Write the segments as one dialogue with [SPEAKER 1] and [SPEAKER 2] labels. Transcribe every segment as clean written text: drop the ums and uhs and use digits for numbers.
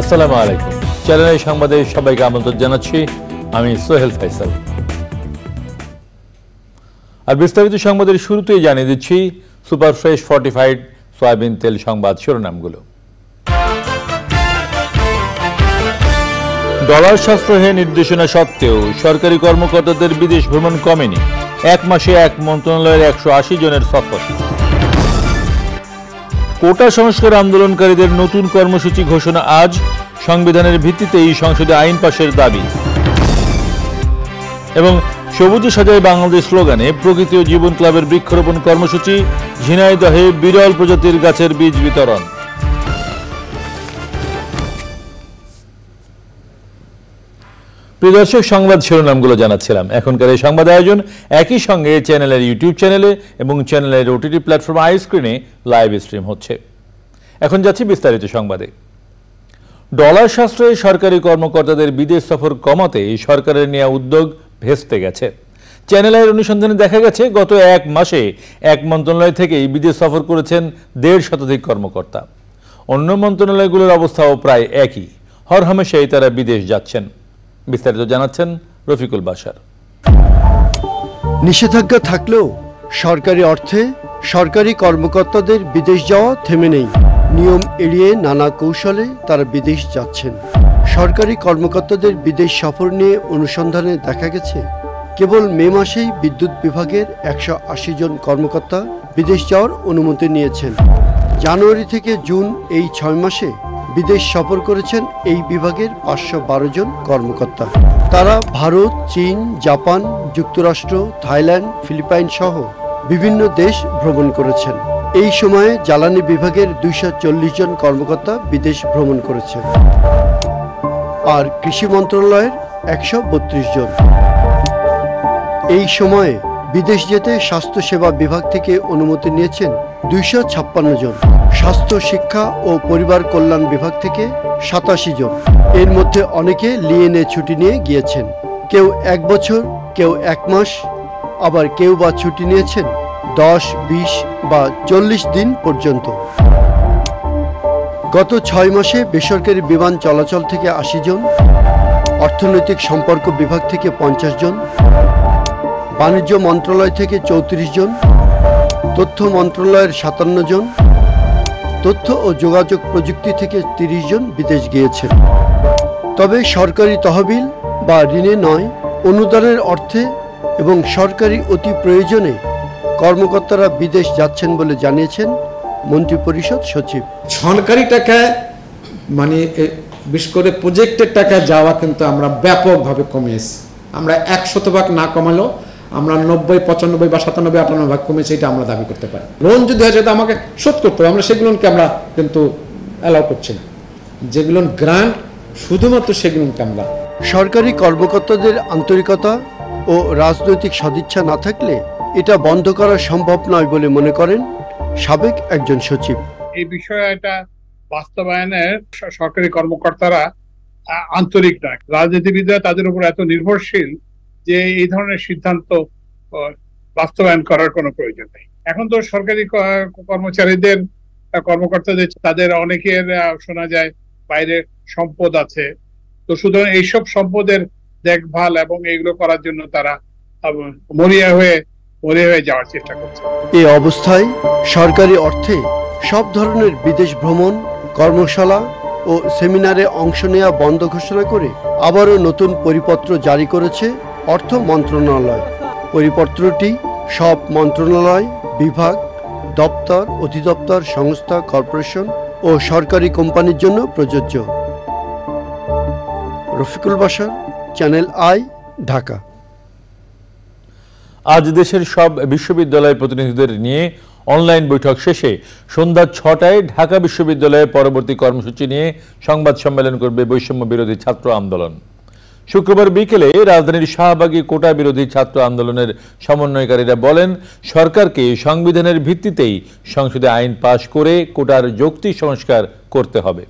[SPEAKER 1] আসসালামু আলাইকুম। চ্যানেলের সংবাদে সবাইকে আমন্ত্রণ জানাচ্ছি। আমি সোহেল ফাইসাল। আর বিস্তারিত সংবাদের শুরুতেই জানিয়ে দিচ্ছি সুপার ফ্রেশ ফর্টিফাইড সয়াবিন তেল সংবাদ শিরোনামগুলো। ডলার সাশ্রয়ে নির্দেশনা সত্ত্বেও সরকারি কর্মকর্তাদের বিদেশ ভ্রমণ কমেনি। এক মাসে এক মন্ত্রণালয়ের 180 জনের সফর। কোটা সংস্কার আন্দোলনকারীদের নতুন কর্মসূচি ঘোষণা আজ। সংবিধানের ভিত্তিতেই সংসদে আইন পাশের দাবি। এবং সবুজে সাজায় বাংলাদেশ স্লোগানে প্রকৃতি ও জীবন ক্লাবের বৃক্ষরোপণ কর্মসূচি। ঝিনাইদহে বিরল প্রজাতির গাছের বীজ বিতরণ। প্রিয় দর্শক, সংবাদ শিরোনামগুলো জানাচ্ছিলাম। এখনকার এই সংবাদ আয়োজন একই সঙ্গে চ্যানেলের ইউটিউব চ্যানেলে এবং চ্যানেলের ওটিটি প্ল্যাটফর্ম আই স্ক্রিনে লাইভ স্ট্রিম হচ্ছে। এখন যাচ্ছি বিস্তারিত সংবাদে। ডলার সাশ্রয়ে সরকারি কর্মকর্তাদের বিদেশ সফর কমাতে সরকারের নেওয়া উদ্যোগ ভেস্তে গেছে। চ্যানেলের অনুসন্ধানে দেখা গেছে গত এক মাসে এক মন্ত্রণালয় থেকেই বিদেশ সফর করেছেন 1.5 শতাধিক কর্মকর্তা। অন্য মন্ত্রণালয়গুলোর অবস্থাও প্রায় একই। হরহামেশাই তারা বিদেশ যাচ্ছেন। বিস্তারিত জানাচ্ছেন রফিকুল বাশার।
[SPEAKER 2] নিষেধাজ্ঞা থাকলেও সরকারি অর্থে সরকারি কর্মকর্তাদের বিদেশ যাওয়া থেমে নেই। নিয়ম এড়িয়ে নানা কৌশলে তারা বিদেশ যাচ্ছেন। সরকারি কর্মকর্তাদের বিদেশ সফর নিয়ে অনুসন্ধানে দেখা গেছে কেবল মে মাসেই বিদ্যুৎ বিভাগের 180 জন কর্মকর্তা বিদেশ যাওয়ার অনুমতি নিয়েছেন। জানুয়ারি থেকে জুন এই 6 মাসে বিদেশ সফর করেছেন এই বিভাগের 512 জন কর্মকর্তা। তারা ভারত, চীন, জাপান, যুক্তরাষ্ট্র, থাইল্যান্ড, ফিলিপাইন সহ বিভিন্ন দেশ ভ্রমণ করেছেন। এই সময়ে জ্বালানি বিভাগের 240 জন কর্মকর্তা বিদেশ ভ্রমণ করেছেন। আর কৃষি মন্ত্রণালয়ের 132 জন। এই সময়ে বিদেশ যেতে স্বাস্থ্যসেবা বিভাগ থেকে অনুমতি নিয়েছেন 256 জন। স্বাস্থ্য, শিক্ষা ও পরিবার কল্যাণ বিভাগ থেকে 87 জন। এর মধ্যে অনেকে লিএনএ ছুটি নিয়ে গিয়েছেন। কেউ 1 বছর, কেউ 1 মাস, আবার কেউ বা ছুটি নিয়েছেন 10, 20 বা 40 দিন পর্যন্ত। গত 6 মাসে বেসরকারি বিমান চলাচল থেকে 80 জন, অর্থনৈতিক সম্পর্ক বিভাগ থেকে 50 জন, বাণিজ্য মন্ত্রণালয় থেকে 34 জন, তথ্য মন্ত্রণালয়ের 57 জন, তথ্য ও যোগাযোগ প্রযুক্তি থেকে 30 জন বিদেশ গিয়েছেন। তবে সরকারি তহবিল বা ঋণে নয়, অনুদানের অর্থে এবং সরকারি অতি প্রয়োজনে কর্মকর্তারা বিদেশ যাচ্ছেন বলে জানিয়েছেন মন্ত্রিপরিষদ সচিব।
[SPEAKER 3] সরকারি টাকায় মানে বিশেষ করে প্রজেক্টের টাকা যাওয়া কিন্তু আমরা ব্যাপকভাবে কমিয়েছি। আমরা 100% না কমালেও আমরা 90, 95 বা 97, 98 কমেছে, এটা আমরা দাবি করতে পারি। লোন যদি হয় যেটা আমাকে শোধ করতে হবে, আমরা সেগুলোকে আমরা কিন্তু অ্যালাউ করছি না। যেগুলো গ্রান্ট শুধুমাত্র সেগুলোকে আমরা।
[SPEAKER 2] সরকারি কর্মকর্তাদের আন্তরিকতা ও রাজনৈতিক সদিচ্ছা না থাকলে এটা বন্ধ করা সম্ভব নয় বলে মনে করেন সাবেক একজন সচিব।
[SPEAKER 4] এই বিষয়টা বাস্তবায়নের সরকারি কর্মকর্তারা আন্তরিক নয়। রাজনীতিবিদরা তাদের উপর এত নির্ভরশীল যে এই ধরনের সিদ্ধান্ত বাস্তবায়ন করার কোনো প্রয়োজন নেই। এখন তো সরকারি কর্মচারীদের, কর্মকর্তাদের, তাদের অনেকের শোনা যায় বাইরে সম্পদ আছে। তো সুতরাং এইসব সম্পদের দেখভাল এবং এগুলো করার জন্য তারা মরিয়া হয়ে যাওয়ার চেষ্টা করছে।
[SPEAKER 2] এই অবস্থায় সরকারি অর্থে সব ধরনের বিদেশ ভ্রমণ, কর্মশালা ও সেমিনারে অংশ নেওয়া বন্ধ ঘোষণা করে আবারও নতুন পরিপত্র জারি করেছে অর্থ মন্ত্রণালয়। পরিপত্রটি সব মন্ত্রণালয়, বিভাগ, দপ্তর, অধিদপ্তর, সংস্থা, কর্পোরেশন ও সরকারি কোম্পানির জন্য প্রযোজ্য। Rafiqul Bashar, channel I, Dhaka.
[SPEAKER 1] আজ দেশের সব বিশ্ববিদ্যালয় প্রতিনিধিদের নিয়ে অনলাইন বৈঠক শেষে সন্ধ্যা 6টায় ঢাকা বিশ্ববিদ্যালয়ের পরবর্তী কর্মসূচি নিয়ে সংবাদ সম্মেলন করবে বৈষম্য বিরোধী ছাত্র আন্দোলন। শুক্রবার বিকেলে রাজধানীর শাহবাগে কোটা বিরোধী ছাত্র আন্দোলনের সমন্বয়কারীরা বলেন, সরকারকে সংবিধানের ভিত্তিতেই সংসদে আইন পাশ করে কোটার যৌক্তিক সংস্কার করতে হবে।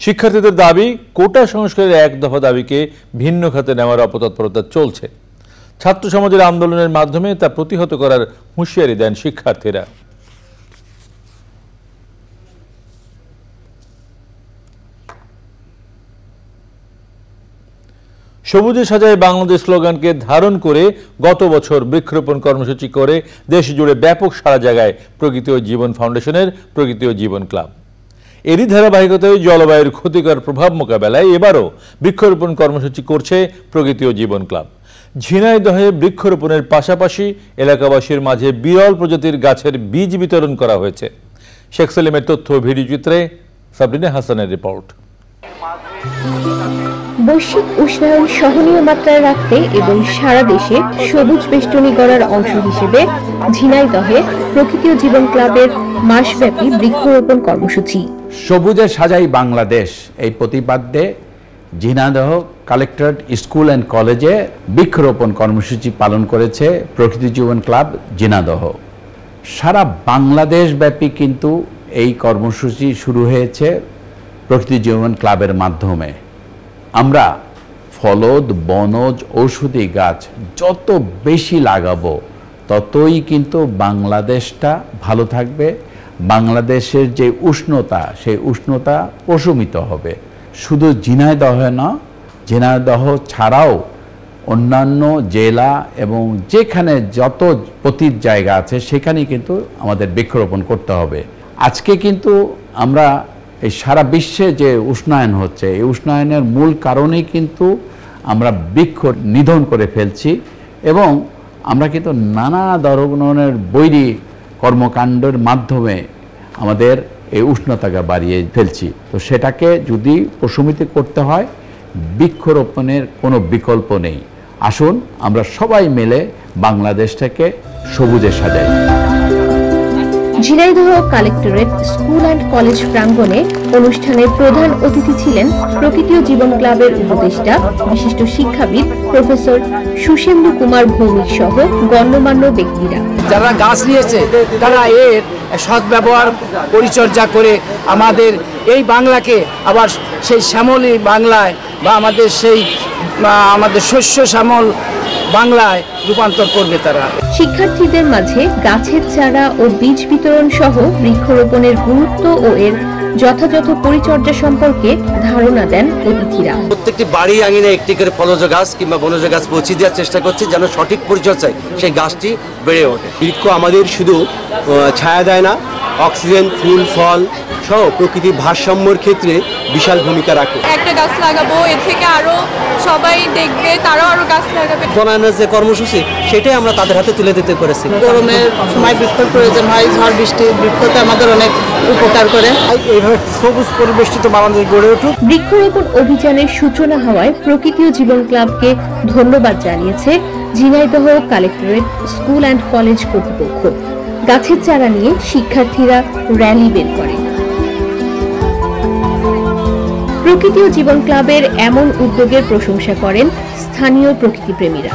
[SPEAKER 1] শিক্ষার্থীদের দাবি, কোটা সংস্কারের এক দফা দাবিকে ভিন্ন খাতে নেওয়ার অপতৎপরতা চলছে। ছাত্র সমাজের আন্দোলনের মাধ্যমে তা প্রতিহত করার হুঁশিয়ারি দেন শিক্ষার্থীরা। সবুজে সাজায় বাংলাদেশ স্লোগানকে ধারণ করে গত বছর বৃক্ষরোপণ কর্মসূচি করে দেশ জুড়ে ব্যাপক সারা জায়গায় প্রকৃতি ও জীবন ফাউন্ডেশনের প্রকৃতি ও জীবন ক্লাব। এরই ধারাবাহিকতায় জলবায়ুর ক্ষতিকর প্রভাব মোকাবেলায় এবারও বৃক্ষরোপণ কর্মসূচি করছে প্রকৃতি ও জীবন ক্লাব। ঝিনাইদহে বৃক্ষরোপণের পাশাপাশি এলাকাবাসীর মাঝে বিরল প্রজাতির গাছের বীজ বিতরণ করা হয়েছে। শেখ সেলিমের তথ্য ভিডিওচিত্রে সাবরিনা হাসানের রিপোর্ট।
[SPEAKER 5] বৈশ্বিক উষ্ণায়ন সহনীয় মাত্রায় রাখতে এবং সারা দেশে সবুজ বেষ্টনী গড়ার অংশ হিসেবে ঝিনাইদহে প্রকৃতি ও জীবন ক্লাবের মাসব্যাপী বৃক্ষরোপণ কর্মসূচি।
[SPEAKER 6] সবুজে সাজাই বাংলাদেশ এই প্রতিপাদ্যে ঝিনাইদহ কালেক্টরেট স্কুল অ্যান্ড কলেজে বৃক্ষরোপণ কর্মসূচি পালন করেছে প্রকৃতি জীবন ক্লাব ঝিনাইদহ। সারা বাংলাদেশ ব্যাপী কিন্তু এই কর্মসূচি শুরু হয়েছে প্রকৃতি জীবন ক্লাবের মাধ্যমে। আমরা ফলদ, বনজ, ঔষধি গাছ যত বেশি লাগাবো ততই কিন্তু বাংলাদেশটা ভালো থাকবে। বাংলাদেশের যে উষ্ণতা, সেই উষ্ণতা প্রশমিত হবে। শুধু ঝিনাইদহ না, ঝিনাইদহ ছাড়াও অন্যান্য জেলা এবং যেখানে যত পতিত জায়গা আছে সেখানেই কিন্তু আমাদের বৃক্ষরোপণ করতে হবে। আজকে কিন্তু আমরা এই সারা বিশ্বে যে উষ্ণায়ন হচ্ছে, এই উষ্ণায়নের মূল কারণেই কিন্তু আমরা বৃক্ষ নিধন করে ফেলছি এবং আমরা কিন্তু নানা ধরনের বৈরী কর্মকাণ্ডের মাধ্যমে আমাদের এই উষ্ণতাকে বাড়িয়ে ফেলছি। তো সেটাকে যদি প্রশমিত করতে হয়, বৃক্ষরোপণের কোনো বিকল্প নেই। আসুন আমরা সবাই মিলে বাংলাদেশটাকে সবুজে সাজাই।
[SPEAKER 5] Jhenaidah collectorate school and college প্রাঙ্গণে অনুষ্ঠানে প্রধান অতিথি ছিলেন প্রকৃতি ও জীবন ক্লাবের উপদেষ্টা বিশিষ্ট শিক্ষাবিদ প্রফেসর সুশেন্দু কুমার ভৌমিক সহ গণ্যমান্য ব্যক্তিরা।
[SPEAKER 7] যারা গাছ নিয়েছে তারা এর সদ্ব্যবহার পরিচর্যা করে আমাদের এই বাংলাকে আবার সেই শ্যামলী বাংলায় বা আমাদের শস্য শ্যামল বাংলায় রূপান্তর করবে তারা।
[SPEAKER 5] শিক্ষার্থীদের মাঝে গাছের চারা ও বীজ বিতরণ সহ বৃক্ষরোপণের গুরুত্ব ও এর যথাযথ পরিচর্যা সম্পর্কে ধারণা দেন অতিথিরা।
[SPEAKER 8] প্রত্যেকটি বাড়ি আঙিনে একটি করে ফলজ গাছ কিংবা বনজ গাছ পৌঁছে দেওয়ার চেষ্টা করছি, যেন সঠিক পরিচর্যায় সেই গাছটি বেড়ে ওঠে। বৃক্ষ আমাদের শুধু ছায়া দেয় না, অক্সিজেন, ফুল, ফল সহ প্রকৃতির ভারসাম্যের ক্ষেত্রে বিশাল ভূমিকা রাখে।
[SPEAKER 9] একটা গাছ লাগাবো, এর থেকে আরো সবাই দেখবে, তারাও আরো গাছ লাগাবে।
[SPEAKER 8] বনায়নের যে কর্মসূচি সেটাই আমরা তাদের হাতে তুলে দিতে পেরেছি।
[SPEAKER 9] গরমের সময় বৃক্ষর প্রয়োজন হয়, ঝড় বৃষ্টি বৃক্ষতে আমাদের অনেক উপকার করে।
[SPEAKER 7] এইভাবে সবুজ পরিবেষ্টিত বাংলাদেশ গড়ে উঠুক।
[SPEAKER 5] বৃক্ষরোপণ অভিযানের সূচনা হওয়ায় প্রকৃতি ও জীবন ক্লাবকে ধন্যবাদ জানিয়েছে Jhenaidah collectorate school and college কর্তৃপক্ষ। গাছের চারা নিয়ে শিক্ষার্থীরা র্যালি বের করে। প্রকৃতি ও জীবন ক্লাবের এমন উদ্যোগের প্রশংসা করেন স্থানীয় প্রকৃতিপ্রেমীরা।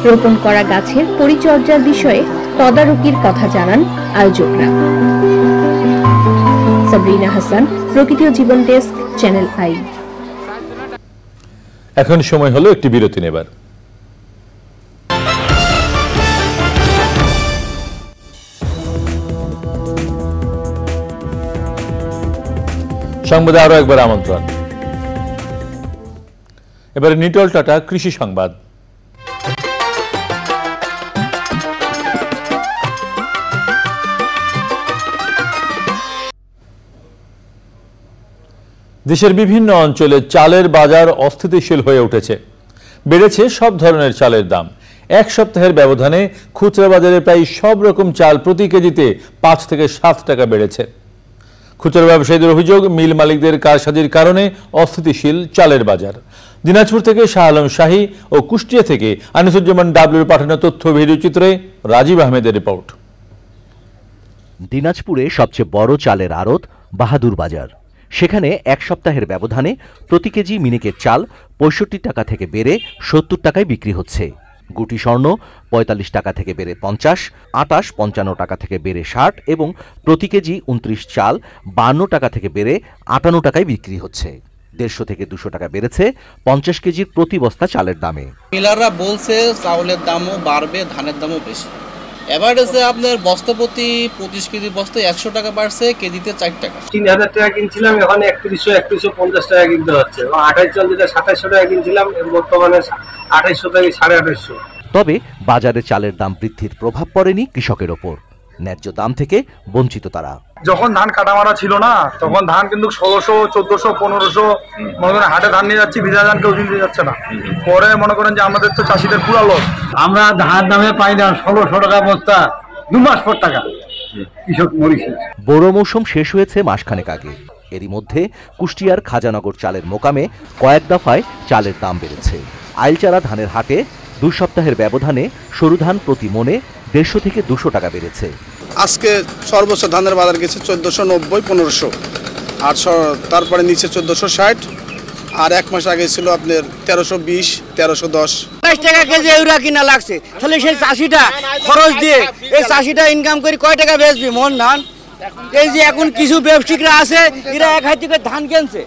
[SPEAKER 5] রোপণ করা গাছের পরিচর্যার বিষয়ে তদারকির কথা জানান আয়োজকরা। সাবরিনা হাসান, প্রকৃতি ও জীবন ডেস্ক, চ্যানেল আই।
[SPEAKER 1] এখন সময় হলো একটি বিরতি নেবার। সংবাদে আরো একবার আমন্ত্রণ। এবারে নিটল টাটা কৃষি সংবাদ। দেশের বিভিন্ন অঞ্চলে চালের বাজার অস্থিতিশীল হয়ে উঠেছে। বেড়েছে সব ধরনের চালের দাম। এক সপ্তাহের ব্যবধানে খুচরা বাজারে প্রায় সব রকম চাল প্রতি কেজিতে 5 থেকে 7 টাকা বেড়েছে। খুচরা ব্যবসায়ীদের অভিযোগ, মিল মালিকদের কারসাজির কারণে অস্থিতিশীল চালের বাজার। দিনাজপুর থেকে শাহ আলম শাহী ও কুষ্টিয়া থেকে আনিসুজ্জামান ডাবলুর পাঠানো তথ্য ভিডিওচিত্রে রাজীব আহমেদের রিপোর্ট।
[SPEAKER 10] দিনাজপুরে সবচেয়ে বড় চালের আড়ত বাহাদুর বাজার। সেখানে এক সপ্তাহের ব্যবধানে প্রতি কেজি মিনিকেট চাল ৬৫ টাকা থেকে বেড়ে ৭০ টাকায় বিক্রি হচ্ছে। গুটি স্বর্ণ ৪৫ টাকা থেকে বেড়ে ৫০, আটাশ ৫৫ টাকা থেকে বেড়ে ৬০ এবং প্রতি কেজি ২৯ চাল ৫২ টাকা থেকে বেড়ে ৫৮ টাকায় বিক্রি হচ্ছে। ১৫০ থেকে ২০০ টাকা বেড়েছে ৫০ কেজির প্রতি বস্তা চালের দামে।
[SPEAKER 11] মিলাররা বলছে চাউলের দামও বাড়বে, ধানের দামও বেশি। এভারেজে আপনার বস্তা প্রতি ২৫ কেজি বস্তায় ১০০ টাকা বাড়ছে, কেজিতে ৪ টাকা।
[SPEAKER 12] ৩০০০ টাকা কিনছিলাম, এখন ৩১৫০ টাকা কিনতে হচ্ছে। ২৮ চাল যেটা ২৭০০ টাকা কিনছিলাম, বর্তমানে ২৮০০ থেকে ২৫৫০।
[SPEAKER 10] তবে বাজারে চালের দাম বৃদ্ধির প্রভাব পড়েনি কৃষকের ওপর। ন্যায্য দাম থেকে বঞ্চিত তারা।
[SPEAKER 13] যখন ধান কাটামারা ছিল না, তখন ধান কিন্তু ১৬০০, ১৪০০, ১৫০০ মনে করেন হাটে ধান নিয়ে যাচ্ছি, ভিজা ধান কেউ কিনতে যাচ্ছে না। পরে মনে করেন যে আমাদের তো চাষিদের পুরা লস।
[SPEAKER 14] আমরা ধান দামে পাই না ১৬০০ টাকা বস্তা, ২ মাস পর টাকা কৃষক মরিছে।
[SPEAKER 10] বোরো মৌসুম শেষ হয়েছে মাসখানেক আগে। এরই মধ্যে কুষ্টিয়ার খাজানগর চালের মোকামে কয়েক দফায় চালের দাম বেড়েছে। আইলচারা ধানের হাটে ২ সপ্তাহের ব্যবধানে সরু ধান প্রতি মনে ১৫০ থেকে ২০০ টাকা বেড়েছে।
[SPEAKER 15] আজকে সর্বোচ্চ ধানের বাজার গেছে ১৪৯০, ১৫০০, আর তারপরে নিচে ১৪৬০, আর এক মাস আগে ছিল আপনার ১৩২০, ১৩১০।
[SPEAKER 7] ২২ টাকা কেজি ইউরিয়া কিনা লাগছে, তাহলে সেই চাষিটা খরচ দিয়ে এই চাষিটা ইনকাম করে কয় টাকা বেচবি মন ধান? এই যে এখন কিছু ব্যবসায়িকরা আছে, এরা ১ হাজার টাকা ধান কিনছে,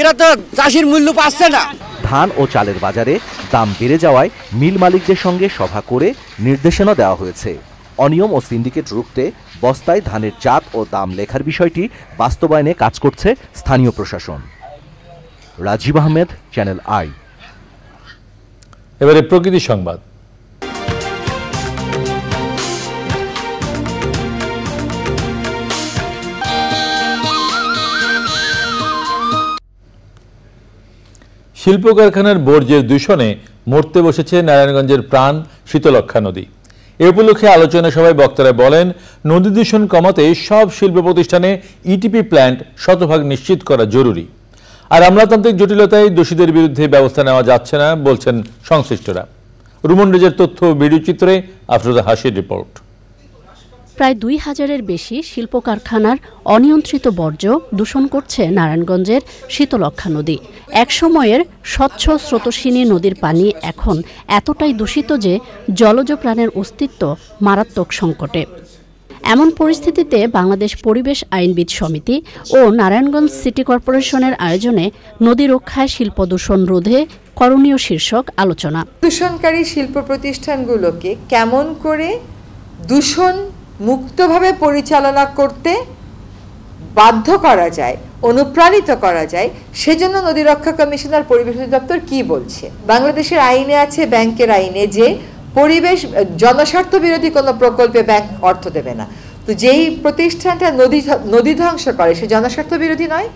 [SPEAKER 7] এরা তো চাষির মূল্য পাচ্ছে না।
[SPEAKER 10] ধান ও চালের বাজারে দাম বেড়ে যাওয়ায় মিল মালিকদের সঙ্গে সভা করে নির্দেশনা দেওয়া হয়েছে। অনিয়ম ও সিন্ডিকেট রুখতে বস্তায় ধানের জাত ও দাম লেখার বিষয়টি বাস্তবায়নে কাজ করছে স্থানীয় প্রশাসন। Rajib Ahmed, channel I.
[SPEAKER 1] এবারে প্রকৃতি সংবাদ। শিল্প কারখানার বর্জ্যের দূষণে মরতে বসেছে নারায়ণগঞ্জের প্রাণ শীতলক্ষ্যা নদী। এ উপলক্ষে আলোচনা সভায় বক্তারা বলেন, নদী দূষণ কমাতে সব শিল্প প্রতিষ্ঠানে ইটিপি প্ল্যান্ট শতভাগ নিশ্চিত করা জরুরি। আর আমলাতান্ত্রিক জটিলতায় দোষীদের বিরুদ্ধে ব্যবস্থা নেওয়া যাচ্ছে না বলছেন সংশ্লিষ্টরা। রুমন রেজের তথ্য ভিডিওচিত্রে আফরোজা হাসির রিপোর্ট।
[SPEAKER 16] প্রায় ২,০০০-এর বেশি শিল্প কারখানার অনিয়ন্ত্রিত বর্জ্য দূষণ করছে নারায়ণগঞ্জের শীতলক্ষ্যা নদী। একসময়ের স্বচ্ছ স্রোতস্বিনী নদীর পানি এখন এতটাই দূষিত যে জলজ প্রাণের অস্তিত্ব মারাত্মক সংকটে। এমন পরিস্থিতিতে বাংলাদেশ পরিবেশ আইনবিদ সমিতি ও নারায়ণগঞ্জ সিটি কর্পোরেশনের আয়োজনে নদী রক্ষায় শিল্প দূষণ রোধে করণীয় শীর্ষক আলোচনা।
[SPEAKER 17] দূষণকারী শিল্প প্রতিষ্ঠানগুলোকে কেমন করে দূষণ মুক্তভাবে পরিচালনা করতে বাধ্য করা যায়, অনুপ্রাণিত করা যায়, সেজন্য নদী রক্ষা কমিশনার পরিবেশ অধিদপ্তর কি বলছে। বাংলাদেশের আইনে আছে, ব্যাংকের আইনে, যে পরিবেশ জনস্বার্থ বিরোধী কোনো প্রকল্পে ব্যাংক অর্থ দেবে না। তো যেই প্রতিষ্ঠানটা নদী ধ্বংস করে সে জনস্বার্থ বিরোধী নয়?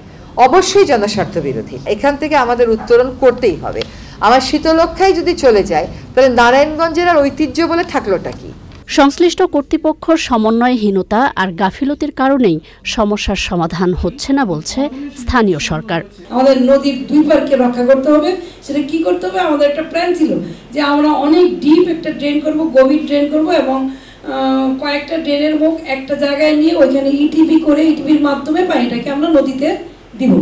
[SPEAKER 17] অবশ্যই জনস্বার্থ বিরোধী। এখান থেকে আমাদের উত্তরণ করতেই হবে। আমার শীতলক্ষ্যায় যদি চলে যায় তাহলে নারায়ণগঞ্জের আর ঐতিহ্য বলে থাকলোটা কি?
[SPEAKER 16] সংশ্লিষ্ট কর্তৃপক্ষের সমন্বয়হীনতা আর গাফিলতির কারণেই সমস্যার সমাধান হচ্ছে না বলছে স্থানীয় সরকার।
[SPEAKER 18] আমাদের নদীর দুই পারকে রক্ষা করতে হবে। সেটা কি করতে হবে? আমাদের একটা প্ল্যান ছিল যে আমরা অনেক ডিপ একটা ড্রেন করব, গভীর ড্রেন করব এবং কয়েকটা ড্রেনের মুখ একটা জায়গায় নিয়ে ওইখানে ইটিভি করে, ইটিভির মাধ্যমে পানিটাকে আমরা নদীতে দিব,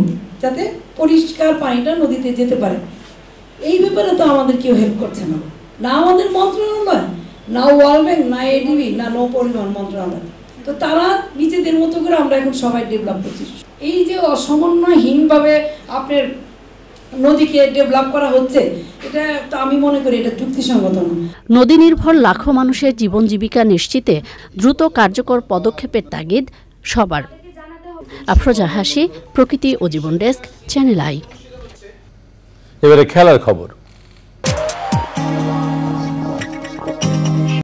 [SPEAKER 18] যাতে পরিষ্কার পানিটা নদীতে যেতে পারে। এই ব্যাপারে তো আমাদের কেউ হেল্প করছে না, না আমাদের মন্ত্রণালয়, না ওয়ার্ল্ড ব্যাংক, না এডিবি, না নৌ পরিবহন মন্ত্রণালয়। তো তারা নিজেদের মতো করে আমরা এখন সবাই ডেভেলপ করছি। এই যে অসমন্বয়হীনভাবে আপনার নদীকে ডেভেলপ করা হচ্ছে, এটা তো আমি মনে করি এটা যুক্তিসঙ্গত না।
[SPEAKER 16] নদী নির্ভর লাখো মানুষের জীবন জীবিকা নিশ্চিতে দ্রুত কার্যকর পদক্ষেপের তাগিদ সবার। আফরোজা হাসি, প্রকৃতি ও জীবন ডেস্ক, চ্যানেল আই।
[SPEAKER 1] এবারে খেলার খবর।